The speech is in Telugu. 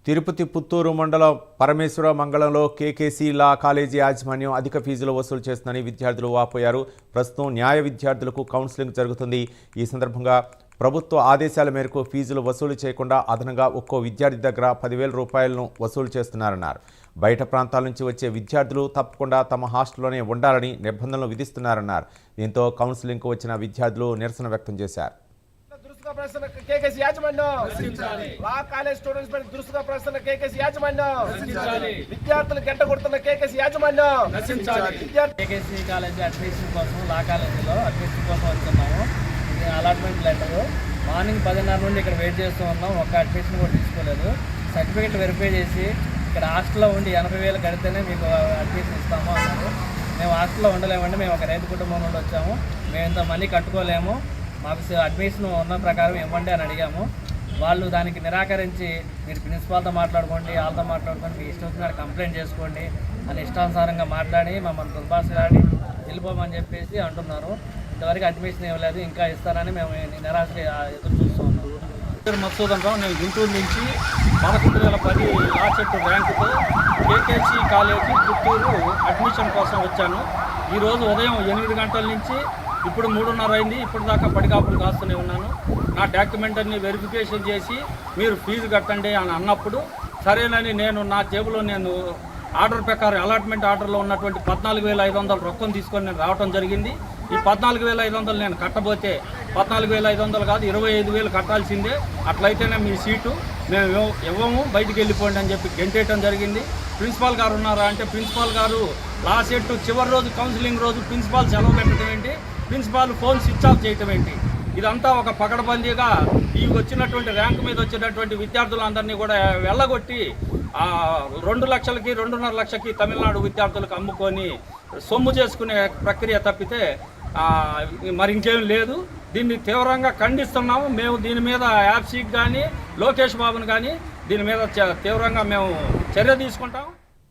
తిరుపతి పుత్తూరు మండలం పరమేశ్వర మంగళంలో కేకేసీ లా కాలేజీ యాజమాన్యం అధిక ఫీజులు వసూలు చేస్తుందని విద్యార్థులు వాపోయారు. ప్రస్తుతం న్యాయ విద్యార్థులకు కౌన్సిలింగ్ జరుగుతుంది. ఈ సందర్భంగా ప్రభుత్వ ఆదేశాల మేరకు ఫీజులు వసూలు చేయకుండా అదనంగా ఒక్కో విద్యార్థి దగ్గర 10,000 రూపాయలను వసూలు చేస్తున్నారన్నారు. బయట ప్రాంతాల నుంచి వచ్చే విద్యార్థులు తప్పకుండా తమ హాస్టల్లోనే ఉండాలని నిబంధనలు విధిస్తున్నారన్నారు. దీంతో కౌన్సిలింగ్కు వచ్చిన విద్యార్థులు నిరసన వ్యక్తం చేశారు. కేకేసీ యాజమాన్యం లా కాలేజ్ స్టూడెంట్స్ పై దురుసుగా ప్రశ్న కేకేసీ యాజమాన్యం విద్యార్థులు గంట కొడుతున్న కేకేసీ యాజమాన్యం కేకేసీ కాలేజీ అడ్మిషన్ కోసం లా కాలేజీలో అడ్మిషన్ కోసం వెళ్తున్నాము. అలాట్మెంట్ లెటర్ మార్నింగ్ 10:30 నుండి ఇక్కడ వెయిట్ చేస్తూ ఉన్నాం. ఒక్క అడ్మిషన్ కూడా తీసుకోలేదు. సర్టిఫికేట్ వెరిఫై చేసి ఇక్కడ హాస్టల్లో ఉండి 80,000 కడితేనే మీకు అడ్మిషన్ ఇస్తాము అన్నారు. మేము హాస్టల్లో ఉండలేమండి, మేము ఒక రైతు కుటుంబం నుండి వచ్చాము, మేము ఇంత మనీ కట్టుకోలేము, మాకు అడ్మిషన్ ఉన్న ప్రకారం ఇవ్వండి అని అడిగాము. వాళ్ళు దానికి నిరాకరించి మీరు ప్రిన్సిపాల్తో మాట్లాడుకోండి, వాళ్ళతో మాట్లాడుకోండి, మీ ఇష్టం వచ్చిన కంప్లైంట్ చేసుకోండి అని ఇష్టానుసారంగా మాట్లాడి మమ్మల్ని దుర్భాషలాడి వెళ్ళిపోమని చెప్పేసి అంటున్నారు. ఇంతవరకు అడ్మిషన్ ఇవ్వలేదు, ఇంకా ఇస్తారని మేము నిరాశ ఎదురు చూస్తూ ఉన్నాం. మసూద్ అంటాం. నేను గుంటూరు నుంచి 11,010 లాసెట్ ర్యాంకుతో కేకేసీ కాలేజీ పుత్తూరు అడ్మిషన్ కోసం వచ్చాను. ఈరోజు ఉదయం 8 గంటల నుంచి ఇప్పుడు 3:30 అయింది. ఇప్పుడు దాకా పడిగాపులు కాస్తూనే ఉన్నాను. నా డాక్యుమెంట్ అన్ని వెరిఫికేషన్ చేసి మీరు ఫీజు కట్టండి అని అన్నప్పుడు సరేనని నేను నా జేబులో నేను ఆర్డర్ ప్రకారం అలాట్మెంట్ ఆర్డర్లో ఉన్నటువంటి 14,500 రొక్కం తీసుకొని నేను రావడం జరిగింది. ఈ 14,500 నేను కట్టబోతే 14,500 కాదు 25,000 కట్టాల్సిందే. అట్లయితేనే మీ సీటు మేము ఇవ్వము, బయటికి వెళ్ళిపోండి అని చెప్పి గెంటేయటం జరిగింది. ప్రిన్సిపాల్ గారు ఉన్నారా అంటే ప్రిన్సిపాల్ గారు లాస్ట్ సెట్ చివరి రోజు కౌన్సిలింగ్ రోజు ప్రిన్సిపాల్ సెలవు పెట్టడం ఏంటి, ప్రిన్సిపాల్ ఫోన్ స్విచ్ ఆఫ్ చేయటం ఏంటి, ఇదంతా ఒక పకడ్బందీగా ఈ వచ్చినటువంటి ర్యాంక్ మీద వచ్చినటువంటి విద్యార్థులందరినీ కూడా వెళ్ళగొట్టి 2 లక్షలకి 2.5 లక్షకి తమిళనాడు విద్యార్థులకు అమ్ముకొని సొమ్ము చేసుకునే ప్రక్రియ తప్పితే మరి ఇంకేం లేదు. దీన్ని తీవ్రంగా ఖండిస్తున్నాము. మేము దీని మీద యాప్సీకి కానీ లోకేష్ బాబుని కానీ దీని మీద తీవ్రంగా మేము చర్య తీసుకుంటాం.